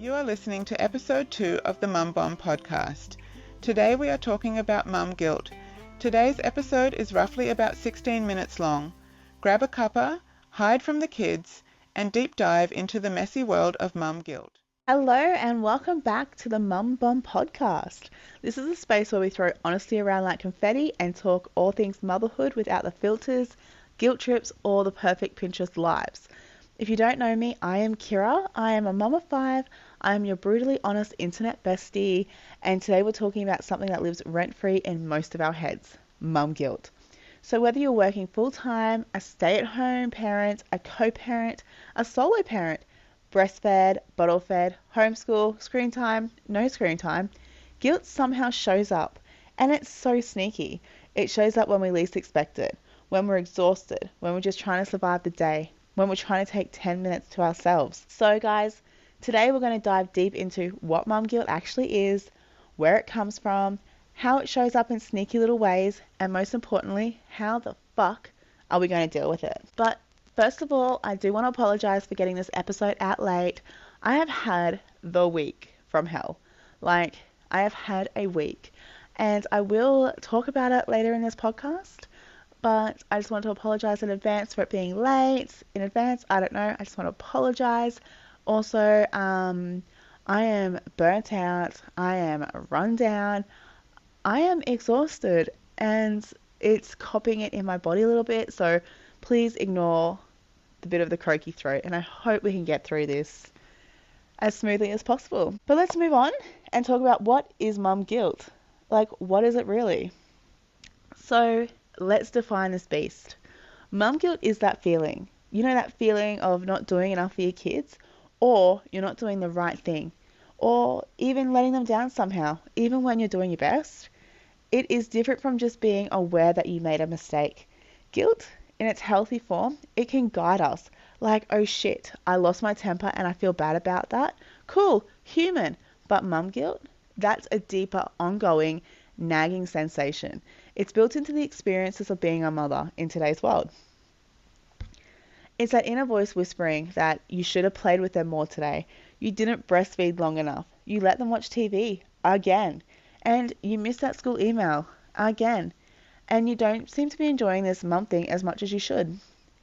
You are listening to episode 2 of the Mum Bomb podcast. Today we are talking about mum guilt. Today's episode is roughly about 16 minutes long. Grab a cuppa, hide from the kids, and deep dive into the messy world of mum guilt. Hello and welcome back to the Mum Bomb podcast. This is a space where we throw honesty around like confetti and talk all things motherhood without the filters, guilt trips, or the perfect Pinterest lives. If you don't know me, I am Kira. I am a mum of 5. I am your brutally honest internet bestie, and today we're talking about something that lives rent-free in most of our heads, mum guilt. So whether you're working full-time, a stay-at-home parent, a co-parent, a solo parent, breastfed, bottle-fed, homeschool, screen time, no screen time, guilt somehow shows up, and it's so sneaky. It shows up when we least expect it, when we're exhausted, when we're just trying to survive the day, when we're trying to take 10 minutes to ourselves. So guys, today we're going to dive deep into what mum guilt actually is, where it comes from, how it shows up in sneaky little ways, and most importantly, how the fuck are we going to deal with it? But first of all, I do want to apologize for getting this episode out late. I have had the week from hell. I have had a week, and I will talk about it later in this podcast. But I just want to apologize in advance for it being late. In advance, I don't know. I just want to apologize. Also, I am burnt out. I am run down. I am exhausted, and it's copying it in my body a little bit. So please ignore the bit of the croaky throat, and I hope we can get through this as smoothly as possible. But let's move on and talk about what is mum guilt. What is it really? So let's define this beast. Mum guilt is that feeling. You know, that feeling of not doing enough for your kids, or you're not doing the right thing, or even letting them down somehow, even when you're doing your best. It is different from just being aware that you made a mistake. Guilt, in its healthy form, it can guide us. Oh shit, I lost my temper and I feel bad about that. Cool, human. But mum guilt, that's a deeper, ongoing, nagging sensation. It's built into the experiences of being a mother in today's world. It's that inner voice whispering that you should have played with them more today. You didn't breastfeed long enough. You let them watch TV again. And you missed that school email again. And you don't seem to be enjoying this mum thing as much as you should.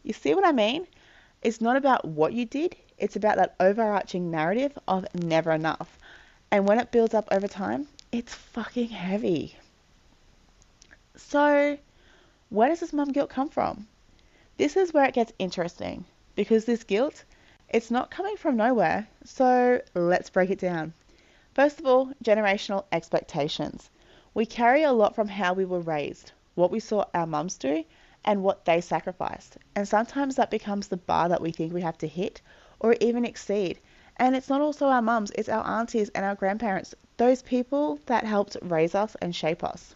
You see what I mean? It's not about what you did. It's about that overarching narrative of never enough. And when it builds up over time, it's fucking heavy. So, where does this mum guilt come from? This is where it gets interesting, because this guilt, it's not coming from nowhere. So, let's break it down. First of all, generational expectations. We carry a lot from how we were raised, what we saw our mums do, and what they sacrificed. And sometimes that becomes the bar that we think we have to hit or even exceed. And it's not also our mums, it's our aunties and our grandparents, those people that helped raise us and shape us.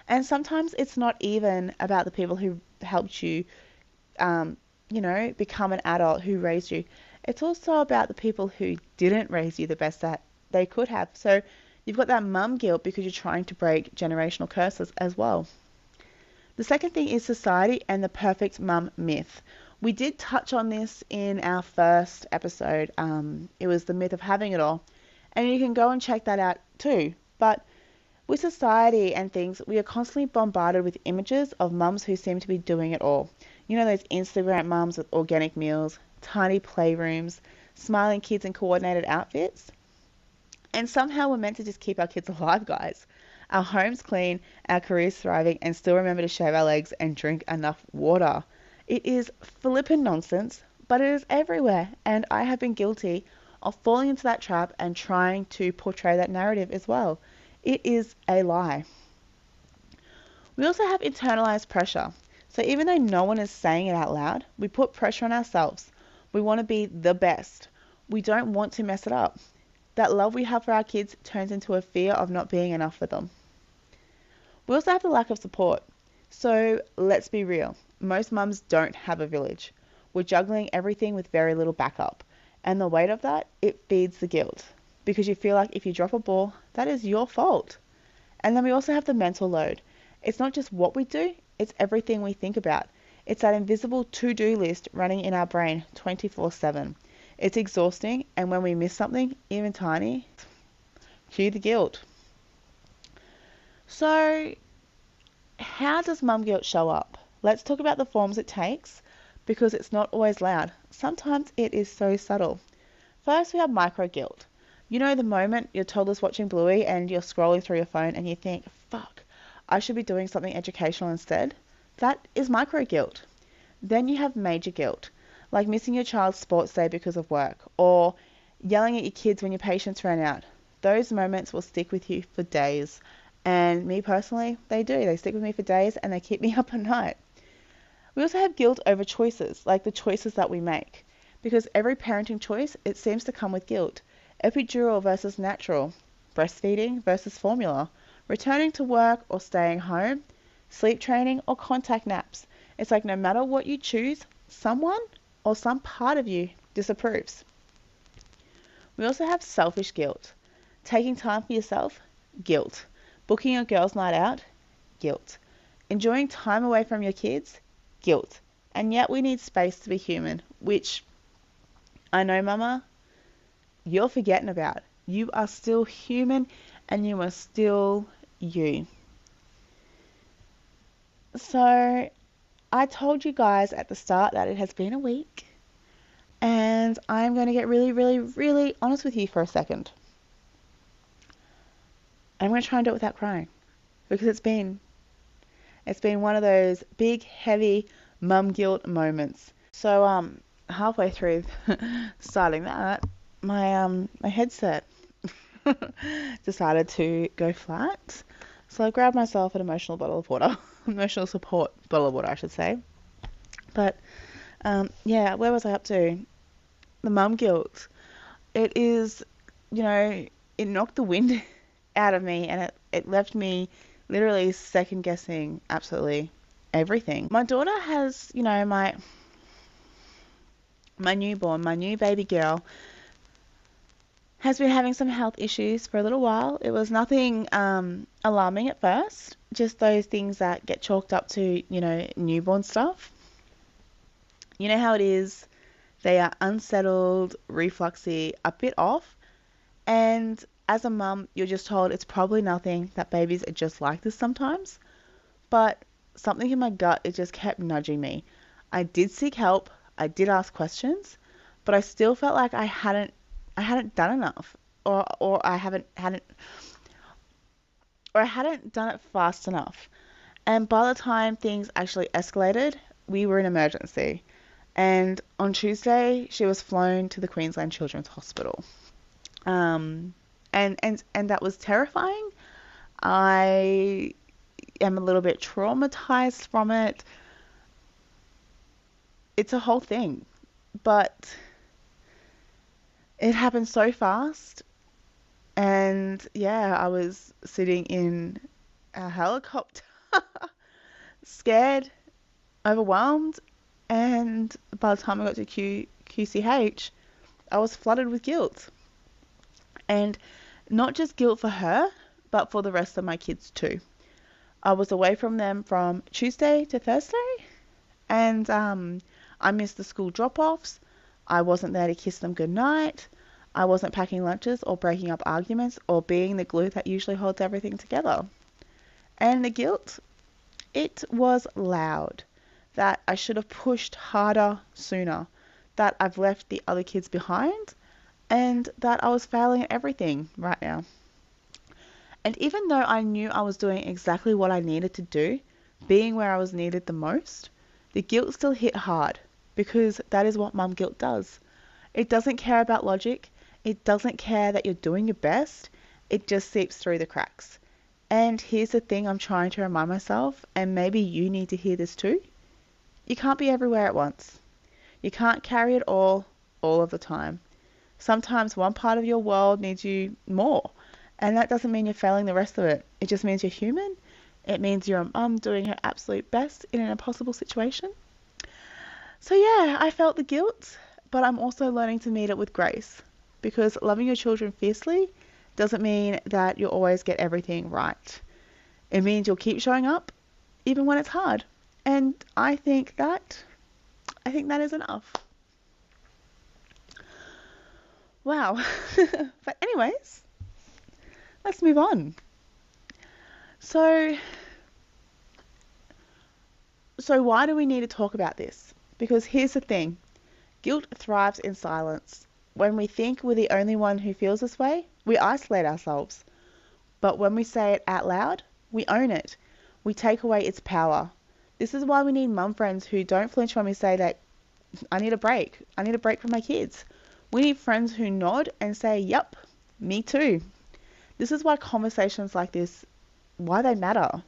And sometimes it's not even about the people who helped you, become an adult, who raised you. It's also about the people who didn't raise you the best that they could have. So you've got that mum guilt because you're trying to break generational curses as well. The second thing is society and the perfect mum myth. We did touch on this in our first episode. It was the myth of having it all. And you can go and check that out too. But with society and things, we are constantly bombarded with images of mums who seem to be doing it all. You know, those Instagram mums with organic meals, tiny playrooms, smiling kids in coordinated outfits. And somehow we're meant to just keep our kids alive, guys. Our homes clean, our careers thriving, and still remember to shave our legs and drink enough water. It is flippin' nonsense, but it is everywhere. And I have been guilty of falling into that trap and trying to portray that narrative as well. It is a lie. We also have internalized pressure. So even though no one is saying it out loud, we put pressure on ourselves. We want to be the best. We don't want to mess it up. That love we have for our kids turns into a fear of not being enough for them. We also have the lack of support. So let's be real. Most mums don't have a village. We're juggling everything with very little backup. And the weight of that, it feeds the guilt. Because you feel like if you drop a ball, that is your fault. And then we also have the mental load. It's not just what we do, it's everything we think about. It's that invisible to-do list running in our brain 24/7. It's exhausting, and when we miss something, even tiny, cue the guilt. So, how does mum guilt show up? Let's talk about the forms it takes, because it's not always loud. Sometimes it is so subtle. First, we have micro guilt. You know, the moment your toddler's watching Bluey and you're scrolling through your phone and you think, fuck, I should be doing something educational instead? That is micro guilt. Then you have major guilt, like missing your child's sports day because of work, or yelling at your kids when your patience ran out. Those moments will stick with you for days. And me personally, they do. They stick with me for days and they keep me up at night. We also have guilt over choices, like the choices that we make. Because every parenting choice, it seems to come with guilt. Epidural versus natural, breastfeeding versus formula, returning to work or staying home, sleep training or contact naps. It's like no matter what you choose, someone or some part of you disapproves. We also have selfish guilt. Taking time for yourself, guilt. Booking a girls' night out, guilt. Enjoying time away from your kids, guilt. And yet we need space to be human, which I know, Mama, you're forgetting about. You are still human and you are still you. So I told you guys at the start that it has been a week, and I'm going to get really, really, really honest with you for a second. I'm going to try and do it without crying, because it's been one of those big, heavy mum guilt moments. So halfway through starting that, my headset decided to go flat. So I grabbed myself an emotional support bottle of water, I should say. But yeah, where was I up to? The mum guilt. It is, it knocked the wind out of me, and it left me literally second guessing absolutely everything. My daughter has, my newborn, my new baby girl, has been having some health issues for a little while. It was nothing alarming at first, just those things that get chalked up to, newborn stuff. You know how it is. They are unsettled, refluxy, a bit off. And as a mum, you're just told it's probably nothing, that babies are just like this sometimes. But something in my gut, it just kept nudging me. I did seek help. I did ask questions, but I still felt like I hadn't done enough, or I hadn't done it fast enough. And by the time things actually escalated, we were in emergency. And on Tuesday, she was flown to the Queensland Children's Hospital. And that was terrifying. I am a little bit traumatized from it. It's a whole thing, but it happened so fast. And yeah, I was sitting in a helicopter, scared, overwhelmed, and by the time I got to QCH, I was flooded with guilt. And not just guilt for her, but for the rest of my kids too. I was away from them from Tuesday to Thursday, and I missed the school drop-offs. I wasn't there to kiss them goodnight. I wasn't packing lunches or breaking up arguments or being the glue that usually holds everything together. And the guilt, it was loud. That I should have pushed harder sooner, that I've left the other kids behind, and that I was failing at everything right now. And even though I knew I was doing exactly what I needed to do, being where I was needed the most, the guilt still hit hard, because that is what mum guilt does. It doesn't care about logic. It doesn't care that you're doing your best. It just seeps through the cracks. And here's the thing I'm trying to remind myself, and maybe you need to hear this too. You can't be everywhere at once. You can't carry it all of the time. Sometimes one part of your world needs you more, and that doesn't mean you're failing the rest of it. It just means you're human. It means you're a mum doing her absolute best in an impossible situation. So yeah, I felt the guilt, but I'm also learning to meet it with grace, because loving your children fiercely doesn't mean that you'll always get everything right. It means you'll keep showing up even when it's hard. And I think that is enough. Wow. But anyways, let's move on. So, so why do we need to talk about this? Because here's the thing. Guilt thrives in silence. When we think we're the only one who feels this way, we isolate ourselves. But when we say it out loud, we own it. We take away its power. This is why we need mum friends who don't flinch when we say that I need a break. I need a break from my kids. We need friends who nod and say, "Yup, me too." This is why conversations like this, why they matter.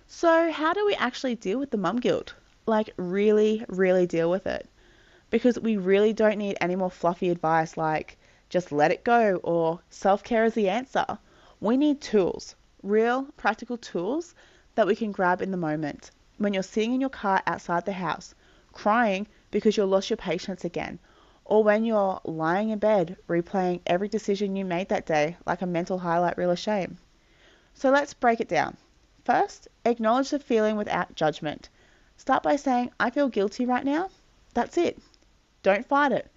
So how do we actually deal with the mum guilt? Like really, really deal with it. Because we really don't need any more fluffy advice like just let it go or self-care is the answer. We need tools, real practical tools that we can grab in the moment. When you're sitting in your car outside the house, crying because you lost your patience again, or when you're lying in bed replaying every decision you made that day like a mental highlight reel of shame. So let's break it down. First, acknowledge the feeling without judgment. Start by saying, I feel guilty right now. That's it. Don't fight it.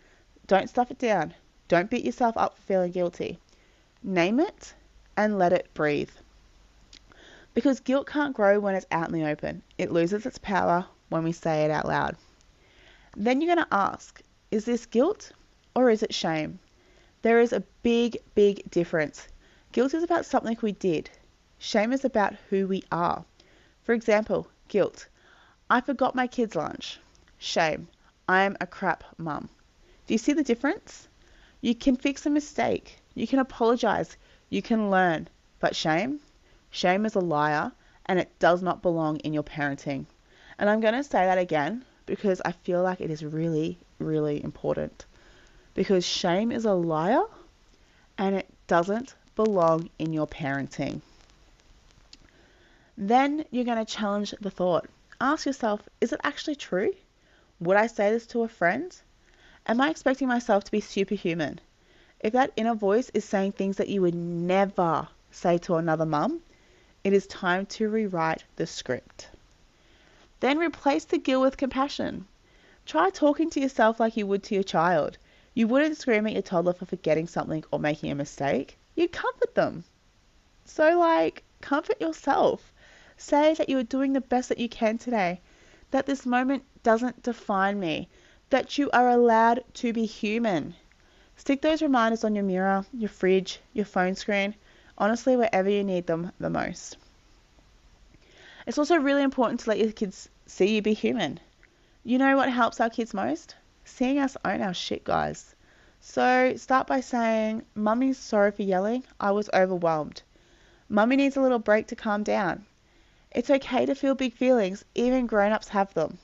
Don't stuff it down. Don't beat yourself up for feeling guilty. Name it and let it breathe. Because guilt can't grow when it's out in the open. It loses its power when we say it out loud. Then you're going to ask, is this guilt or is it shame? There is a big, big difference. Guilt is about something we did. Shame is about who we are. For example, guilt. I forgot my kids' lunch. Shame. I am a crap mum. Do you see the difference? You can fix a mistake. You can apologize. You can learn. But shame? Shame is a liar and it does not belong in your parenting. And I'm going to say that again because I feel like it is really, really important. Because shame is a liar and it doesn't belong in your parenting. Then you're going to challenge the thought. Ask yourself, is it actually true? Would I say this to a friend? Am I expecting myself to be superhuman? If that inner voice is saying things that you would never say to another mum, it is time to rewrite the script. Then replace the guilt with compassion. Try talking to yourself like you would to your child. You wouldn't scream at your toddler for forgetting something or making a mistake. You'd comfort them. So comfort yourself. Say that you are doing the best that you can today, that this moment doesn't define me, that you are allowed to be human. Stick those reminders on your mirror, your fridge, your phone screen, honestly, wherever you need them the most. It's also really important to let your kids see you be human. You know what helps our kids most? Seeing us own our shit, guys. So start by saying, Mummy's sorry for yelling. I was overwhelmed. Mummy needs a little break to calm down. It's okay to feel big feelings. Even grown-ups have them.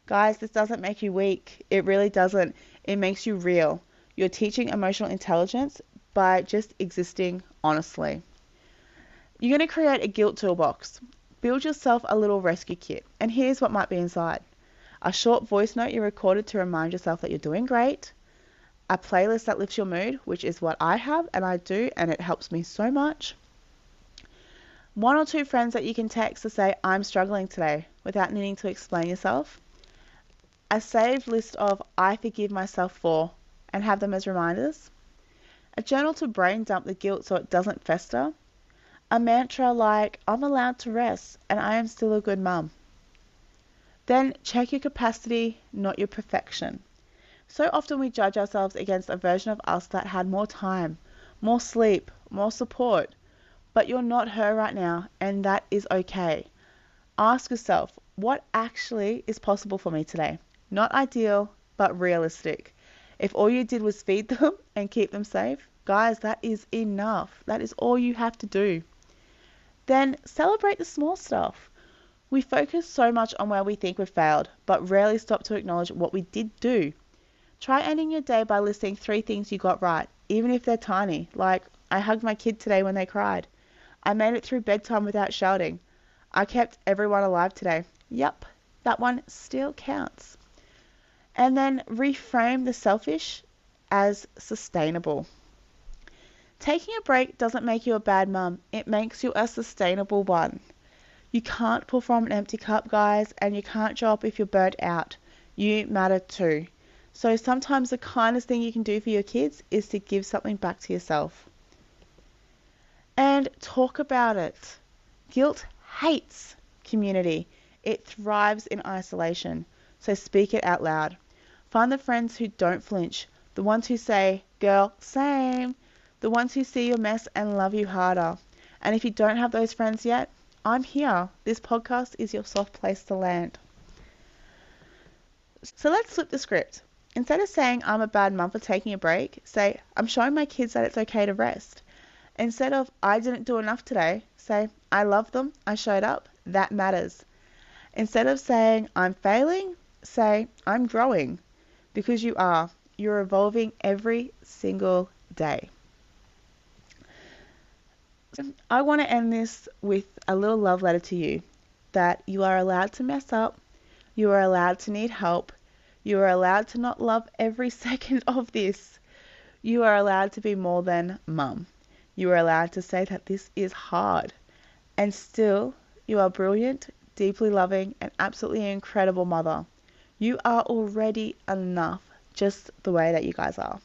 Guys, this doesn't make you weak. It really doesn't. It makes you real. You're teaching emotional intelligence by just existing honestly. You're going to create a guilt toolbox. Build yourself a little rescue kit. And here's what might be inside. A short voice note you recorded to remind yourself that you're doing great. A playlist that lifts your mood, which is what I have and I do, and it helps me so much. 1 or 2 friends that you can text to say, I'm struggling today, without needing to explain yourself. A saved list of I forgive myself for, and have them as reminders. A journal to brain dump the guilt so it doesn't fester. A mantra like, I'm allowed to rest, and I am still a good mum. Then check your capacity, not your perfection. So often we judge ourselves against a version of us that had more time, more sleep, more support. But you're not her right now, and that is okay. Ask yourself, what actually is possible for me today? Not ideal, but realistic. If all you did was feed them and keep them safe, guys, that is enough. That is all you have to do. Then celebrate the small stuff. We focus so much on where we think we've failed, but rarely stop to acknowledge what we did do. Try ending your day by listing 3 things you got right, even if they're tiny, like I hugged my kid today when they cried. I made it through bedtime without shouting. I kept everyone alive today. Yup, that one still counts. And then reframe the selfish as sustainable. Taking a break doesn't make you a bad mum. It makes you a sustainable one. You can't pour from an empty cup, guys, and you can't show up if you're burnt out. You matter too. So sometimes the kindest thing you can do for your kids is to give something back to yourself. And talk about it. Guilt hates community. It thrives in isolation. So speak it out loud. Find the friends who don't flinch, the ones who say, girl, same, the ones who see your mess and love you harder. And if you don't have those friends yet, I'm here. This podcast is your soft place to land. So let's flip the script. Instead of saying I'm a bad mum for taking a break, say I'm showing my kids that it's okay to rest. Instead of I didn't do enough today, say I love them, I showed up, that matters. Instead of saying I'm failing, say I'm growing, because you are. You're evolving every single day. I want to end this with a little love letter to you, that you are allowed to mess up, you are allowed to need help, you are allowed to not love every second of this. You are allowed to be more than mum. You are allowed to say that this is hard. And still, you are brilliant, deeply loving, and absolutely incredible mother. You are already enough, just the way that you guys are.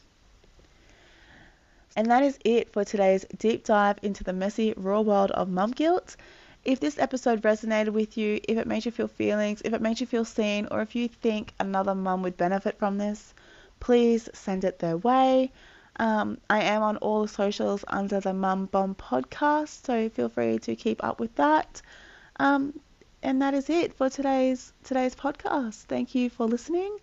And that is it for today's deep dive into the messy, raw world of mum guilt. If this episode resonated with you, if it made you feel feelings, if it made you feel seen, or if you think another mum would benefit from this, please send it their way. I am on all the socials under the Mum Bomb podcast, so feel free to keep up with that. And that is it for today's podcast. Thank you for listening.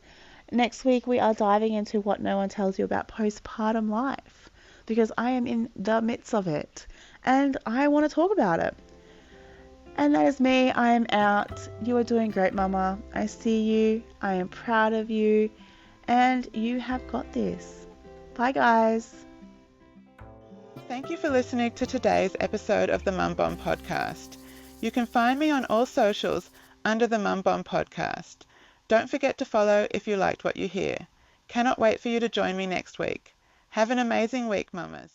Next week we are diving into what no one tells you about postpartum life, because I am in the midst of it and I want to talk about it. And that is me. I am out. You are doing great, mama. I see you. I am proud of you. And you have got this. Bye, guys. Thank you for listening to today's episode of the Mum Bomb podcast. You can find me on all socials under the Mum Bomb podcast. Don't forget to follow if you liked what you hear. Cannot wait for you to join me next week. Have an amazing week, mamas.